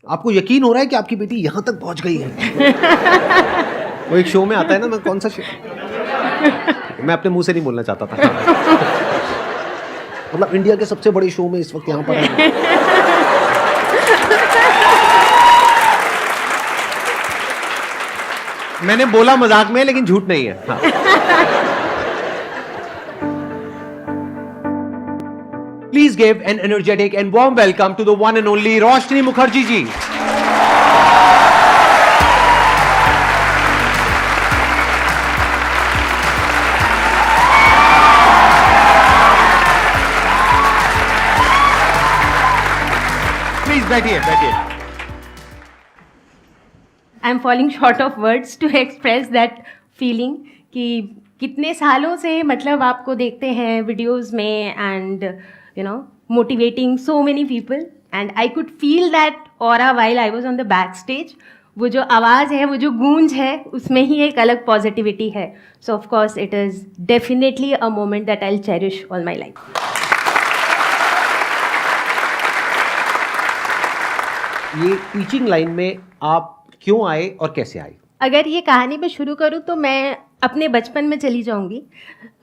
आपको यकीन हो रहा है कि आपकी बेटी यहाँ तक पहुँच गई है? वो एक शो में आता है ना, मैं कौन सा शो, मैं अपने मुंह से नहीं बोलना चाहता था। मतलब इंडिया के सबसे बड़े शो में इस वक्त यहाँ पर है। मैंने बोला मजाक में, लेकिन झूठ नहीं है। हाँ। Please give an energetic and warm welcome to the one and only Roshni Mukherjee ji. Please बैठिए, बैठिए। I am falling short of words to express that feeling कि कितने सालों से मतलब आपको देखते हैं वीडियोस में and you know motivating so many people and I could feel that aura while I was on the back stage. वो जो आवाज़ है, वो जो गूंज है, उसमें ही एक अलग पॉजिटिविटी है। सो of course it is definitely a moment that I will cherish all my life. ये टीचिंग लाइन में आप क्यों आए और कैसे आए? अगर ये कहानी मैं शुरू करूँ तो मैं अपने बचपन में चली जाऊँगी।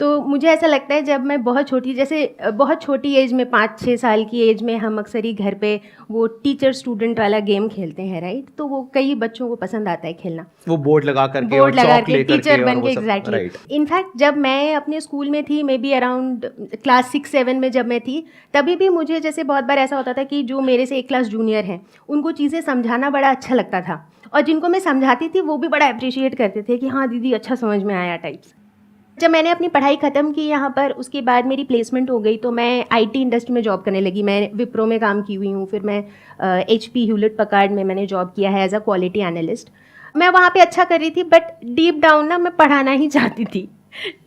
तो मुझे ऐसा लगता है जब मैं बहुत छोटी, जैसे बहुत छोटी एज में 5-6 साल की एज में हम अक्सर ही घर पे वो टीचर स्टूडेंट वाला गेम खेलते हैं, राइट? तो वो कई बच्चों को पसंद आता है खेलना, वो बोर्ड लगा करके टीचर बन के। एग्जैक्टली। इनफैक्ट जब मैं अपने स्कूल में थी, मे बी अराउंड क्लास 6-7 में जब मैं थी, तभी भी मुझे जैसे बहुत बार ऐसा होता था कि जो मेरे से एक क्लास जूनियर हैं उनको चीज़ें समझाना बड़ा अच्छा लगता था, और जिनको मैं समझाती थी वो भी बड़ा अप्रिशिएट करते थे कि हाँ दीदी अच्छा समझ में आया टाइप्स। जब मैंने अपनी पढ़ाई ख़त्म की यहाँ पर, उसके बाद मेरी प्लेसमेंट हो गई तो मैं आईटी इंडस्ट्री में जॉब करने लगी। मैं विप्रो में काम की हुई हूँ, फिर मैं HP ह्यूलेट पकार्ड में मैंने जॉब किया है एज अ क्वालिटी एनालिस्ट। मैं वहाँ पे अच्छा कर रही थी, बट डीप डाउन ना मैं पढ़ाना ही चाहती थी,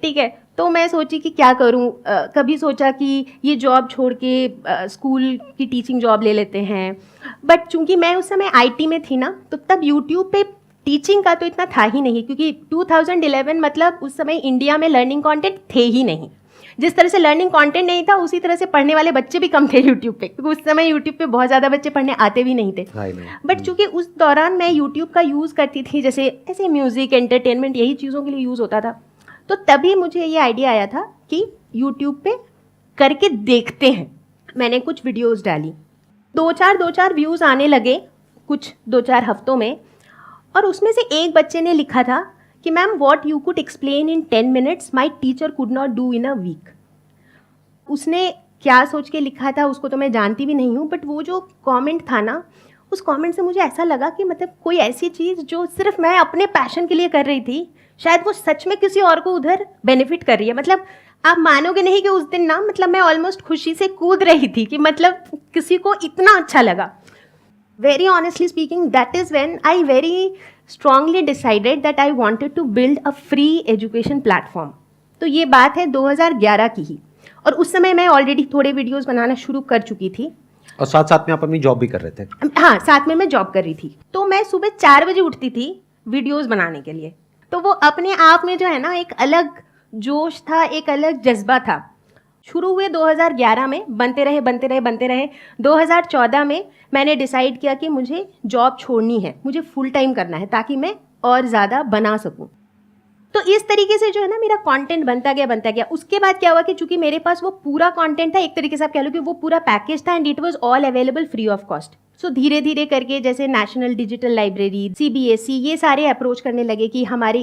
ठीक है? तो मैं सोची कि क्या करूँ। कभी सोचा कि ये जॉब छोड़ के स्कूल की टीचिंग जॉब ले लेते हैं, बट चूंकि मैं उस समय आईटी में थी ना, तो तब यूट्यूब पे टीचिंग का तो इतना था ही नहीं, क्योंकि 2011 मतलब उस समय इंडिया में लर्निंग कंटेंट थे ही नहीं। जिस तरह से लर्निंग कंटेंट नहीं था, उसी तरह से पढ़ने वाले बच्चे भी कम थे यूट्यूब पे, क्योंकि उस समय यूट्यूब पे बहुत ज़्यादा बच्चे पढ़ने आते भी नहीं थे। बट चूंकि उस दौरान मैं यूट्यूब का यूज़ करती थी, जैसे ऐसे म्यूज़िक, एंटरटेनमेंट, यही चीज़ों के लिए यूज़ होता था, तो तभी मुझे ये आइडिया आया था कि यूट्यूब पे करके देखते हैं। मैंने कुछ वीडियोस डाली, 2-4 व्यूज़ आने लगे कुछ 2-4 हफ्तों में, और उसमें से एक बच्चे ने लिखा था कि ma'am what you could explain in 10 minutes my teacher could not do in a week. उसने क्या सोच के लिखा था उसको तो मैं जानती भी नहीं हूँ, बट वो जो कमेंट था ना, उस कमेंट से मुझे ऐसा लगा कि मतलब कोई ऐसी चीज़ जो सिर्फ मैं अपने पैशन के लिए कर रही थी, शायद वो सच में किसी और को उधर बेनिफिट कर रही है। मतलब आप मानोगे नहीं कि उस दिन ना, मतलब मैं ऑलमोस्ट खुशी से कूद रही थी कि मतलब किसी को इतना अच्छा लगा। Very honestly speaking, that is when I very strongly decided that I wanted to build a free education platform. तो ये बात है 2011 की ही, और उस समय मैं ऑलरेडी थोड़े वीडियोस बनाना शुरू कर चुकी थी, और साथ साथ में आप अपनी जॉब भी कर रहे थे। हाँ, साथ में मैं जॉब कर रही थी। तो मैं सुबह 4 बजे उठती थी वीडियोस बनाने के लिए। तो वो अपने आप में जो है ना, एक अलग जोश था, एक अलग जज्बा था। शुरू हुए 2011 में, बनते रहे। 2014 में मैंने डिसाइड किया कि मुझे जॉब छोड़नी है, मुझे फुल टाइम करना है, ताकि मैं और ज़्यादा बना सकूं। तो इस तरीके से जो है ना मेरा कंटेंट बनता गया। उसके बाद क्या हुआ कि चूंकि मेरे पास वो पूरा कंटेंट था, एक तरीके से आप कह लो कि वो पूरा पैकेज था, and it was all available free of cost. So धीरे धीरे करके जैसे नेशनल डिजिटल लाइब्रेरी, CBSE, ये सारे अप्रोच करने लगे कि हमारे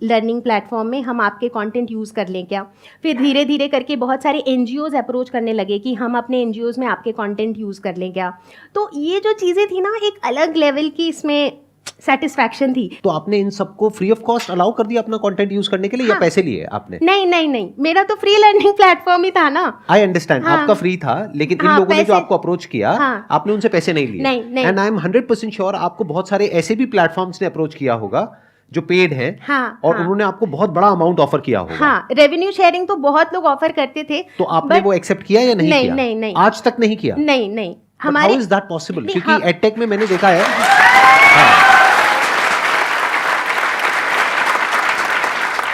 लर्निंग प्लेटफॉर्म में हम आपके कंटेंट यूज़ कर लें क्या। फिर धीरे धीरे करके बहुत सारे NGOs अप्रोच करने लगे कि हम अपने NGOs में आपके कंटेंट यूज़ कर लें क्या। तो ये जो चीज़ें थी ना, एक अलग लेवल की इसमें सेटिस्फैक्शन थी। तो आपने इन सबको फ्री ऑफ कॉस्ट अलाउ कर दिया अपना कंटेंट यूज करने के लिए, या पैसे लिए आपने? नहीं, मेरा तो फ्री लर्निंग प्लेटफॉर्म ही था ना। आई अंडरस्टैंड, आपका फ्री था, लेकिन इन लोगों ने जो आपको अप्रोच किया, आपने उनसे पैसे नहीं लिए। नहीं। एंड आई एम 100% श्योर आपको बहुत सारे ऐसे भी प्लेटफॉर्म्स ने अप्रोच किया होगा जो पेड है, और उन्होंने आपको बहुत बड़ा अमाउंट ऑफर किया होगा। हाँ, रेवेन्यू शेयरिंग तो बहुत लोग ऑफर करते थे। तो आपने वो एक्सेप्ट किया या नहीं किया? नहीं, आज तक नहीं किया? नहीं। हमारे हाउ इज दैट पॉसिबल? क्योंकि एडटेक में मैंने देखा है,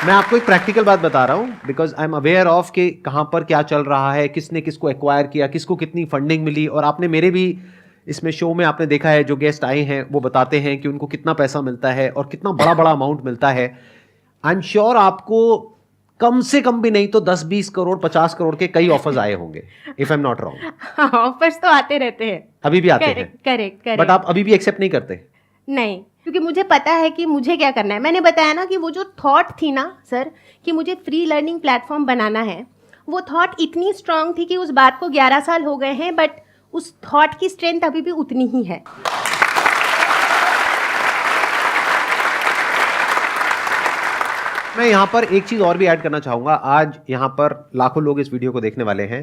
मैं आपको एक प्रैक्टिकल बात बता रहा हूँ, because I am aware of कि कहाँ पर क्या चल रहा है, किसने किसको एक्वायर किया, किसको कितनी फंडिंग मिली, और आपने मेरे भी इसमें शो में आपने देखा है जो गेस्ट आए हैं वो बताते हैं कि उनको कितना पैसा मिलता है और कितना बड़ा बड़ा अमाउंट मिलता है। आई एम श्योर आपको कम से कम भी नहीं तो 10-20 करोड़ 50 करोड़ के कई ऑफर्स आए होंगे, if I am not wrong. Offers तो आते रहते हैं, अभी भी आते हैं। करेक्ट। बट आप अभी भी एक्सेप्ट नहीं करते? नहीं, क्योंकि मुझे पता है कि मुझे क्या करना है। मैंने बताया ना कि वो जो थॉट थी ना सर कि मुझे फ्री लर्निंग प्लेटफॉर्म बनाना है, वो थॉट इतनी स्ट्रांग थी कि उस बात को 11 साल हो गए हैं, बट उस थॉट की स्ट्रेंथ अभी भी उतनी ही है। मैं यहाँ पर एक चीज और भी ऐड करना चाहूंगा। आज यहाँ पर लाखों लोग इस वीडियो को देखने वाले हैं।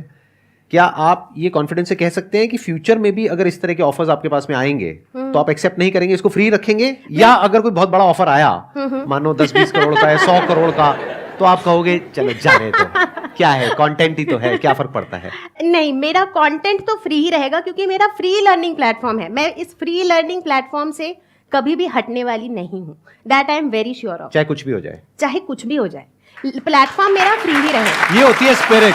क्या आप ये कॉन्फिडेंस से कह सकते हैं कि फ्यूचर में भी अगर इस तरह के ऑफर्स आपके पास में आएंगे तो आप एक्सेप्ट नहीं करेंगे, इसको फ्री रखेंगे? या अगर कोई बहुत बड़ा ऑफर आया, मानो 10-20 करोड़ का है, 100 करोड़ का, तो आप कहोगे चलो जाने तो, क्या है, कंटेंट ही तो है, क्या फर्क पड़ता है? नहीं, मेरा कंटेंट तो फ्री ही रहेगा क्योंकि मेरा फ्री लर्निंग प्लेटफॉर्म है। मैं इस फ्री लर्निंग प्लेटफॉर्म से कभी भी हटने वाली नहीं हूँ। That I am very sure of. चाहे कुछ भी हो जाए, चाहे कुछ भी हो जाए, प्लेटफॉर्म मेरा फ्री ही रहेगा। ये होती है spirit.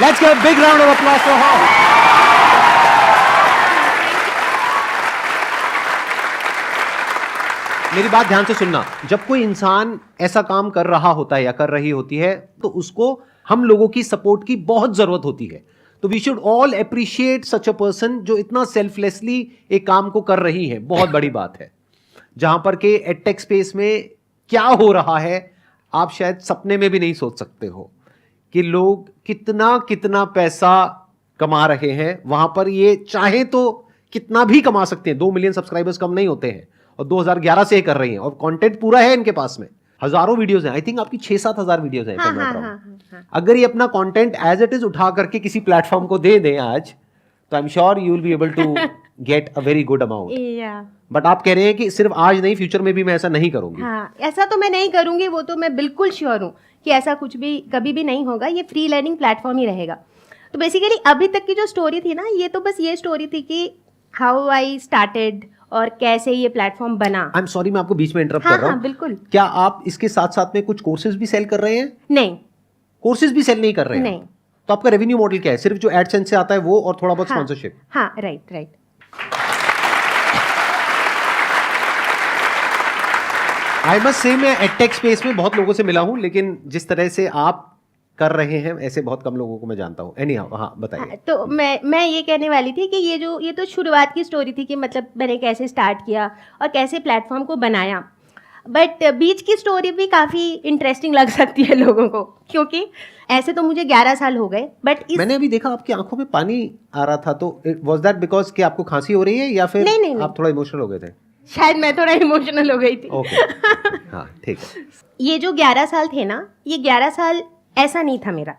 Let's give a big round of applause for her. मेरी बात ध्यान से सुनना। जब कोई इंसान ऐसा काम कर रहा होता है या कर रही होती है तो उसको हम लोगों की सपोर्ट की बहुत जरूरत होती है। तो we should all appreciate such a person जो इतना सेल्फलेसली एक काम को कर रही है। बहुत बड़ी बात है। जहां पर के एडटेक स्पेस में क्या हो रहा है आप शायद सपने में भी नहीं सोच सकते हो कि लोग कितना कितना पैसा कमा रहे हैं। वहां पर ये चाहे तो कितना भी कमा सकते हैं। 2 मिलियन सब्सक्राइबर्स कम नहीं होते हैं और 2011 से ये कर रही हैं और कंटेंट पूरा है इनके पास में। हजारों वीडियोस हैं। आई थिंक आपकी 6-7 हजार वीडियोस हैं। हाँ। अगर ये अपना कंटेंट एज इट इज उठा करके किसी प्लेटफॉर्म को दे दें आज, तो I am sure you will be able to get a very good amount. But आप कह रहे हैं कि सिर्फ आज नहीं, फ्यूचर में भी मैं ऐसा नहीं करूंगी। हाँ, ऐसा तो मैं नहीं करूंगी, वो तो मैं बिल्कुल श्योर हूँ कि ऐसा कुछ भी कभी भी नहीं होगा। ये फ्री लर्निंग प्लेटफॉर्म ही रहेगा। तो बेसिकली अभी तक की जो स्टोरी थी ना, ये तो बस ये स्टोरी थी कि हाउ आई स्टार्टेड और कैसे ये प्लेटफॉर्म बना। आई एम सॉरी, मैं आपको बीच में इंटरप्ट कर रहा हूँ। हाँ, बिल्कुल। क्या आप इसके साथ साथ में कुछ कोर्सेज भी सेल कर रहे हैं? नहीं, कोर्सेज भी सेल नहीं कर रहे हैं? नहीं। तो आपका रेवेन्यू मॉडल क्या है? सिर्फ जो एडसेंस से आता है वो और थोड़ा बहुत स्पॉन्सरशिप? हाँ, राइट। आई मस्ट से मैं एडटेक स्पेस में बहुत लोगों से मिला हूं, लेकिन जिस तरह से आप कर रहे हैं ऐसे बहुत कम लोगों को मैं जानता हूं। एनीहाउ, हाँ बताइए। तो मैं ये कहने वाली थी कि ये तो शुरुआत की स्टोरी थी कि मतलब मैंने कैसे स्टार्ट किया और कैसे प्लेटफॉर्म को बनाया। बट बीच की स्टोरी भी काफ़ी इंटरेस्टिंग लग सकती है लोगों को, क्योंकि ऐसे तो मुझे 11 साल हो गए। बट मैंने अभी देखा आपकी आंखों में पानी आ रहा था, तो वाज दैट बिकॉज कि आपको खांसी हो रही है या फिर नहीं। आप थोड़ा इमोशनल हो गए थे? शायद मैं थोड़ा इमोशनल हो गई थी। ओके, हाँ ठीक है। ये जो 11 साल थे ना, ये 11 साल ऐसा नहीं था मेरा,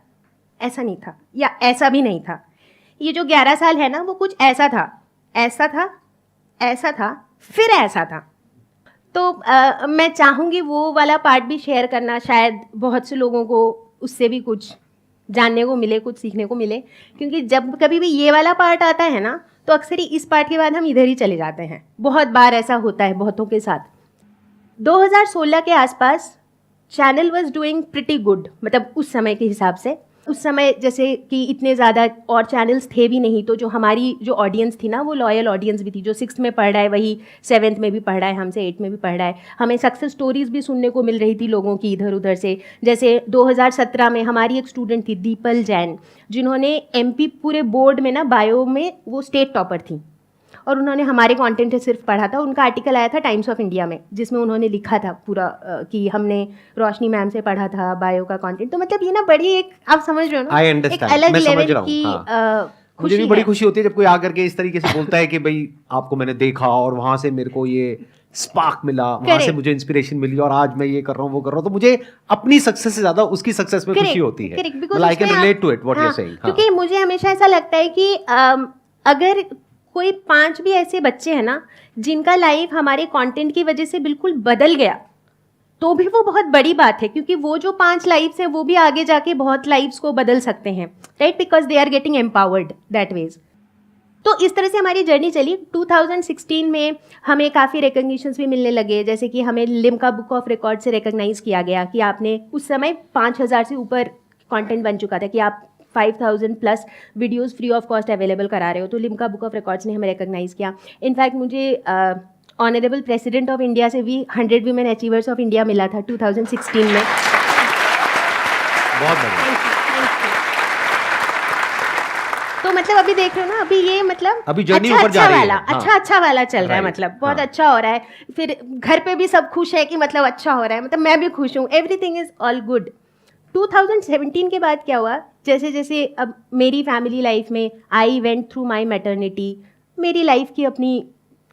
ऐसा नहीं था या ऐसा भी नहीं था। ये जो 11 साल है ना, वो कुछ ऐसा था, फिर ऐसा था। तो मैं चाहूँगी वो वाला पार्ट भी शेयर करना, शायद बहुत से लोगों को उससे भी कुछ जानने को मिले, कुछ सीखने को मिले। क्योंकि जब कभी भी ये वाला पार्ट आता है ना, तो अक्सर ही इस पार्ट के बाद हम इधर ही चले जाते हैं। बहुत बार ऐसा होता है बहुतों के साथ। 2016 के आसपास channel was doing pretty good, मतलब उस समय के हिसाब से। उस समय जैसे कि इतने ज़्यादा और चैनल्स थे भी नहीं, तो जो हमारी जो ऑडियंस थी ना, वो लॉयल ऑडियंस भी थी। जो 6th में पढ़ रहा है वही 7th में भी पढ़ रहा है, हमसे 8th में भी पढ़ रहा है। हमें सक्सेस स्टोरीज़ भी सुनने को मिल रही थी लोगों की इधर उधर से। जैसे 2017 में हमारी एक स्टूडेंट थी दीपल जैन, जिन्होंने MP पूरे बोर्ड में ना बायो में वो स्टेट टॉपर थी, और उन्होंने हमारे कंटेंट से सिर्फ पढ़ा था। उनका आर्टिकल आया था टाइम्स ऑफ इंडिया में, जिसमें उन्होंने लिखा था पूरा कि हमने रोशनी मैम से पढ़ा था बायो का कंटेंट। तो मतलब ये ना बड़ी एक, आप समझ रहे हो ना, एक अलग लेवल की मुझे भी बड़ी खुशी होती है जब कोई आकर के इस तरीके से बोलता है कि भाई आपको मैंने देखा और वहां से मेरे को ये स्पार्क मिला, वहां से मुझे इंस्पिरेशन मिली और आज मैं ये कर रहा हूँ, वो कर रहा हूँ। तो मुझे अपनी सक्सेस से ज्यादा उसकी सक्सेस में खुशी होती है। I can relate to it what you are saying. क्योंकि मुझे हमेशा ऐसा लगता है कि अगर कोई 5 भी ऐसे बच्चे हैं ना जिनका लाइफ हमारे कंटेंट की वजह से बिल्कुल बदल गया, तो भी वो बहुत बड़ी बात है। क्योंकि वो जो 5 लाइफ्स हैं वो भी आगे जाके बहुत लाइफ्स को बदल सकते हैं, right? Because they are getting empowered that ways. तो इस तरह से हमारी जर्नी चली। 2016 में हमें काफ़ी रिकग्निशंस भी मिलने लगे, जैसे कि हमें लिम्का बुक ऑफ रिकॉर्ड से रिकग्नाइज किया गया कि आपने, उस समय 5000 से ऊपर कंटेंट बन चुका था कि आप 5,000 plus videos free of cost available करा रहे हो। तो लिम्का बुक ऑफ रिकॉर्ड्स ने हमें रिकॉग्नाइज़ किया। इनफैक्ट मुझे ऑनरेबल प्रेसिडेंट ऑफ इंडिया से भी 100 वीमेन अचीवर्स ऑफ इंडिया मिला था 2016 में। बहुत बढ़िया। तो मतलब अभी देख रहे हो ना, अभी ये मतलब अभी जर्नी ऊपर जा रही है। अच्छा वाला चल रहा है, Right, मतलब बहुत हाँ। अच्छा हो रहा है। फिर घर पे भी सब खुश है कि मतलब अच्छा हो रहा है, मतलब मैं भी खुश हूँ, एवरीथिंग इज ऑल गुड। 2017 के बाद क्या हुआ, जैसे जैसे अब मेरी फैमिली लाइफ में I went through my maternity, मेरी लाइफ की अपनी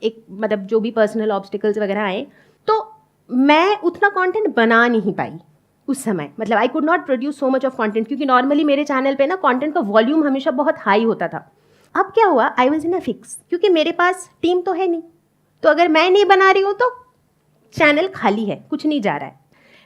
एक मतलब जो भी पर्सनल ऑब्स्टिकल्स वगैरह आए, तो मैं उतना कंटेंट बना नहीं पाई उस समय। मतलब I could not produce so much of content, क्योंकि नॉर्मली मेरे चैनल पे ना कंटेंट का वॉल्यूम हमेशा बहुत हाई होता था। अब क्या हुआ, I was in a fix, क्योंकि मेरे पास टीम तो है नहीं, तो अगर मैं नहीं बना रही हूँ तो चैनल खाली है, कुछ नहीं जा रहा है।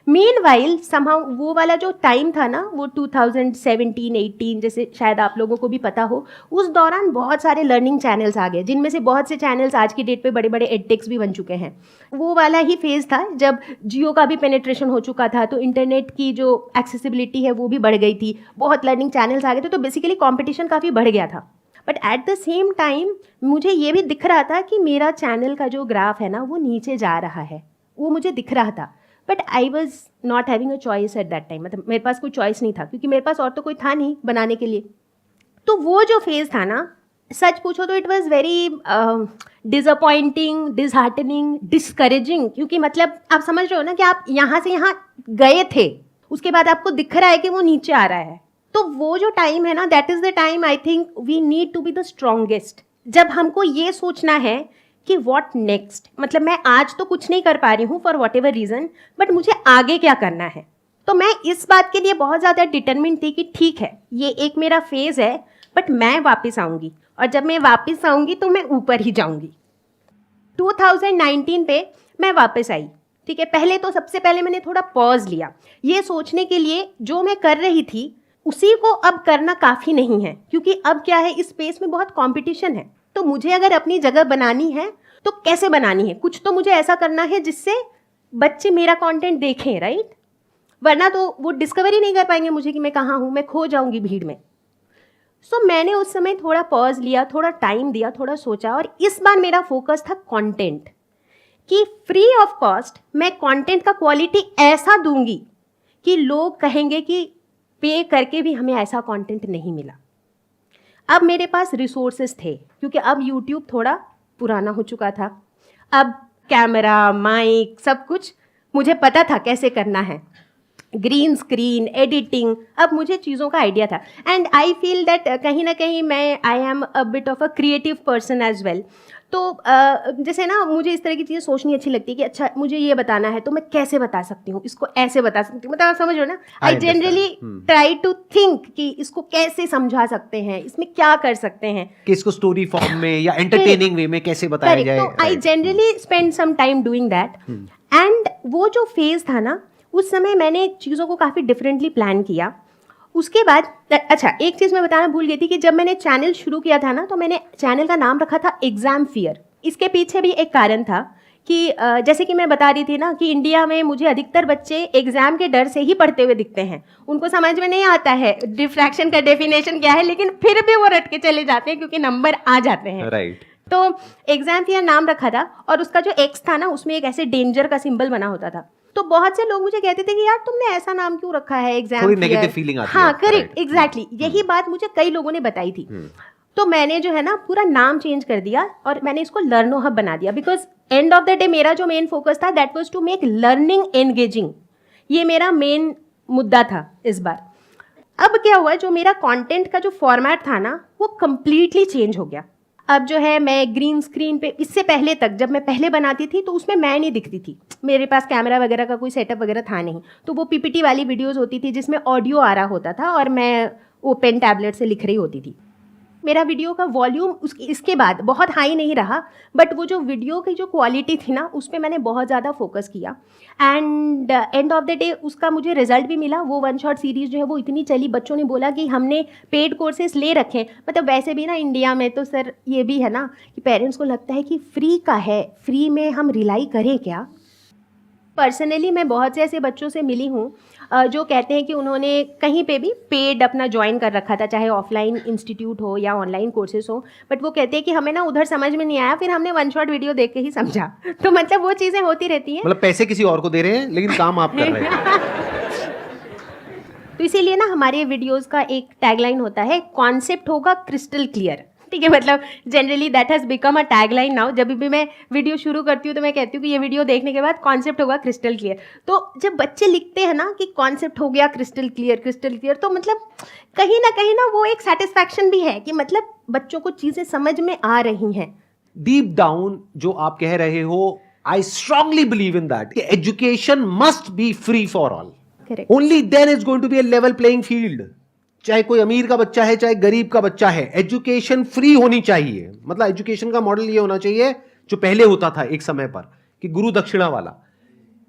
मीनवाइल समहाउ वो वाला जो टाइम था ना, वो 2017-18 जैसे शायद आप लोगों को भी पता हो, उस दौरान बहुत सारे लर्निंग चैनल्स आ गए, जिनमें से बहुत से चैनल्स आज की डेट पे बड़े बड़े एडटेक्स भी बन चुके हैं। वो वाला ही फेज़ था जब जियो का भी पेनिट्रेशन हो चुका था, तो इंटरनेट की जो एक्सेसिबिलिटी है वो भी बढ़ गई थी, बहुत लर्निंग चैनल्स आ गए थे, तो बेसिकली कॉम्पिटिशन काफ़ी बढ़ गया था। But at the same time मुझे ये भी दिख रहा था कि मेरा चैनल का जो ग्राफ है ना वो नीचे जा रहा है, वो मुझे दिख रहा था। But I was not having a choice at that time, मतलब मेरे पास कोई चॉइस नहीं था, क्योंकि मेरे पास और तो कोई था नहीं बनाने के लिए। तो वो जो फेज़ था ना, सच पूछो तो it was very disappointing, disheartening, discouraging, क्योंकि मतलब आप समझ रहे हो ना कि आप यहाँ से यहाँ गए थे, उसके बाद आपको दिख रहा है कि वो नीचे आ रहा है। तो वो जो टाइम है ना, that is the time I think we need to be the strongest, जब हमको ये सोचना है कि व्हाट नेक्स्ट, मतलब मैं आज तो कुछ नहीं कर पा रही हूँ for what ever reason, but मुझे आगे क्या करना है। तो मैं इस बात के लिए बहुत ज़्यादा डिटरमिन्ड थी कि ठीक है, ये एक मेरा फेज़ है, बट मैं वापस आऊँगी, और जब मैं वापस आऊँगी तो मैं ऊपर ही जाऊँगी। 2019 पे मैं वापस आई, ठीक है। पहले तो सबसे पहले मैंने थोड़ा पॉज लिया, ये सोचने के लिए जो मैं कर रही थी उसी को अब करना काफ़ी नहीं है, क्योंकि अब क्या है, इस स्पेस में बहुत कंपटीशन है। तो मुझे अगर अपनी जगह बनानी है तो कैसे बनानी है, कुछ तो मुझे ऐसा करना है जिससे बच्चे मेरा कंटेंट देखें, राइट, वरना तो वो डिस्कवर ही नहीं कर पाएंगे मुझे कि मैं कहाँ हूँ, मैं खो जाऊँगी भीड़ में। सो मैंने उस समय थोड़ा पॉज लिया, थोड़ा टाइम दिया, थोड़ा सोचा, और इस बार मेरा फोकस था कंटेंट, कि फ्री ऑफ कॉस्ट मैं कंटेंट का क्वालिटी ऐसा दूंगी कि लोग कहेंगे कि पे करके भी हमें ऐसा कंटेंट नहीं मिला। अब मेरे पास रिसोर्सेज थे, क्योंकि अब यूट्यूब थोड़ा पुराना हो चुका था, अब कैमरा, माइक, सब कुछ मुझे पता था कैसे करना है, ग्रीन स्क्रीन, एडिटिंग, अब मुझे चीज़ों का आइडिया था। एंड आई फील दैट कहीं ना कहीं मैं I am a bit of a creative person as well. तो जैसे ना मुझे इस तरह की चीज़ें सोचनी अच्छी लगती है कि अच्छा मुझे ये बताना है तो मैं कैसे बता सकती हूँ, इसको ऐसे बता सकती हूँ, मतलब आप समझ रहे हो ना। I generally try to think कि इसको कैसे समझा सकते हैं, इसमें क्या कर सकते हैं, कि इसको स्टोरी फॉर्म में या एंटरटेनिंग वे में कैसे बताया जाए। तो I generally spend some time doing that. And वो जो फेज था ना, उस समय मैंने चीज़ों को काफ़ी डिफरेंटली प्लान किया। उसके बाद अच्छा एक चीज़ मैं बताना भूल गई थी कि जब मैंने चैनल शुरू किया था ना, तो मैंने चैनल का नाम रखा था एग्ज़ाम फियर। इसके पीछे भी एक कारण था कि जैसे कि मैं बता रही थी ना कि इंडिया में मुझे अधिकतर बच्चे एग्ज़ाम के डर से ही पढ़ते हुए दिखते हैं, उनको समझ में नहीं आता है डिफ्रैक्शन का डेफिनेशन क्या है, लेकिन फिर भी वो रट के चले जाते हैं क्योंकि नंबर आ जाते हैं, राइट। तो एग्ज़ाम फियर नाम रखा था, और उसका जो एक्स था ना उसमें एक ऐसे डेंजर का सिंबल बना होता था। तो बहुत से लोग मुझे कहते थे कि यार तुमने ऐसा नाम क्यों रखा है एग्जाम, थोड़ी नेगेटिव फीलिंग आती है। हाँ करेक्ट, एग्जैक्टली, यही बात मुझे कई लोगों ने बताई थी। तो मैंने जो है ना पूरा नाम चेंज कर दिया और मैंने इसको लर्नो हब बना दिया, because end of the day मेरा जो मेन फोकस था that was to make learning engaging, ये मेरा मेन मुद्दा था इस बार। अब क्या हुआ, जो मेरा कंटेंट का जो फॉर्मेट था ना वो कंप्लीटली चेंज हो गया। अब जो है मैं ग्रीन स्क्रीन पे, इससे पहले तक जब मैं पहले बनाती थी तो उसमें मैं नहीं दिखती थी, मेरे पास कैमरा वगैरह का कोई सेटअप वगैरह था नहीं, तो वो पीपीटी वाली वीडियोस होती थी जिसमें ऑडियो आ रहा होता था और मैं वो पेन टैबलेट से लिख रही होती थी। मेरा वीडियो का वॉल्यूम इसके बाद बहुत हाई नहीं रहा, बट वो जो वीडियो की जो क्वालिटी थी ना उस पर मैंने बहुत ज़्यादा फोकस किया। And and of the day उसका मुझे रिजल्ट भी मिला। वो वन शॉट सीरीज़ जो है वो इतनी चली, बच्चों ने बोला कि हमने पेड कोर्सेज ले रखे। मतलब वैसे भी ना इंडिया में तो सर ये भी है ना कि पेरेंट्स को लगता है कि फ्री का है, फ्री में हम रिलाई करें क्या, पर्सनली मैं बहुत से ऐसे बच्चों से मिली हूँ जो कहते हैं कि उन्होंने कहीं पे भी पेड अपना ज्वाइन कर रखा था, चाहे ऑफलाइन इंस्टीट्यूट हो या ऑनलाइन कोर्सेज हो, बट वो कहते हैं कि हमें ना उधर समझ में नहीं आया, फिर हमने वन शॉट वीडियो देख के ही समझा। तो मतलब वो चीज़ें होती रहती हैं। मतलब पैसे किसी और को दे रहे हैं लेकिन काम आप कर रहे हैं। तो इसीलिए ना हमारे वीडियोस का एक टैगलाइन होता है, कॉन्सेप्ट होगा क्रिस्टल क्लियर। ठीक है, मतलब generally that has become a tagline now. जब भी मैं वीडियो शुरू करती हूँ तो मैं कहती हूँ कि ये वीडियो देखने के बाद कॉन्सेप्ट होगा क्रिस्टल क्लियर। तो जब बच्चे लिखते हैं ना कि कॉन्सेप्ट हो गया क्रिस्टल क्लियर, तो मतलब कहीं ना वो एक सेटिस्फैक्शन भी है कि मतलब बच्चों को चीज़ें समझ में आ रही हैं। डीप डाउन जो आप कह रहे हो, I strongly believe in that education must be free for all. Only then is going to be a level playing field. चाहे कोई अमीर का बच्चा है चाहे गरीब का बच्चा है, एजुकेशन फ्री होनी चाहिए। मतलब एजुकेशन का मॉडल ये होना चाहिए जो पहले होता था एक समय पर, कि गुरु दक्षिणा वाला,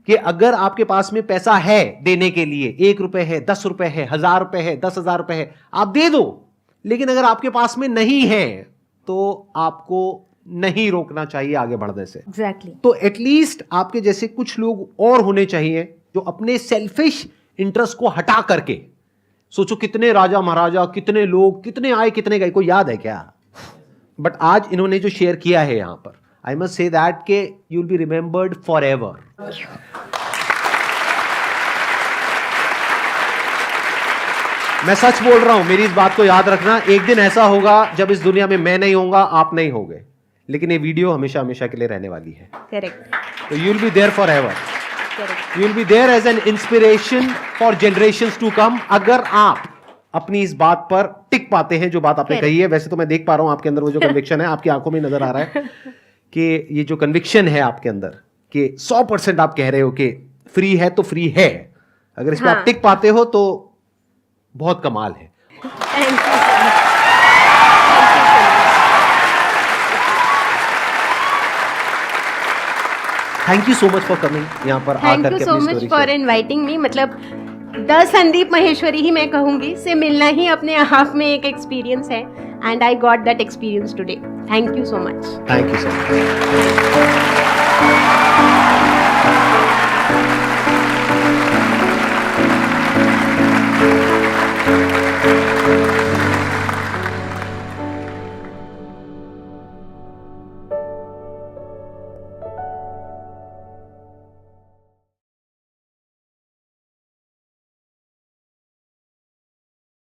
कि अगर आपके पास में पैसा है देने के लिए, 1 रुपए है, 10 रुपए है, 1000 रुपए है, 10,000 रुपए है, आप दे दो। लेकिन अगर आपके पास में नहीं है तो आपको नहीं रोकना चाहिए आगे बढ़ने से। एग्जैक्टली। तो एटलीस्ट आपके जैसे कुछ लोग और होने चाहिए जो अपने सेल्फिश इंटरेस्ट को हटा करके, सोचो कितने राजा महाराजा, कितने लोग, कितने आए कितने गए, कोई याद है क्या? बट आज इन्होंने जो शेयर किया है यहां पर, आई मस्ट से दैट के you will be remembered for ever. मैं सच बोल रहा हूं, मेरी इस बात को याद रखना। एक दिन ऐसा होगा जब इस दुनिया में मैं नहीं होऊंगा, आप नहीं होगे, लेकिन ये वीडियो हमेशा हमेशा के लिए रहने वाली है। करेक्ट। तो you will be there forever. You will be there as an inspiration for generations to come। अगर आप अपनी इस बात पर टिक पाते हैं जो बात आपने कही है। वैसे तो मैं देख पा रहा हूं आपके अंदर वो जो कन्विक्शन है, आपकी आंखों में नजर आ रहा है कि ये जो कन्विक्शन है आपके अंदर कि 100% आप कह रहे हो कि फ्री है तो फ्री है। अगर इस पर आप टिक पाते हो तो बहुत कमाल है। Thank you so much for coming यहाँ पर आकर के। Thank you so much for inviting me. मतलब द संदीप माहेश्वरी ही मैं कहूँगी, से मिलना ही अपने आप में एक एक्सपीरियंस है, and I got that experience today. Thank you so much. Thank you so much.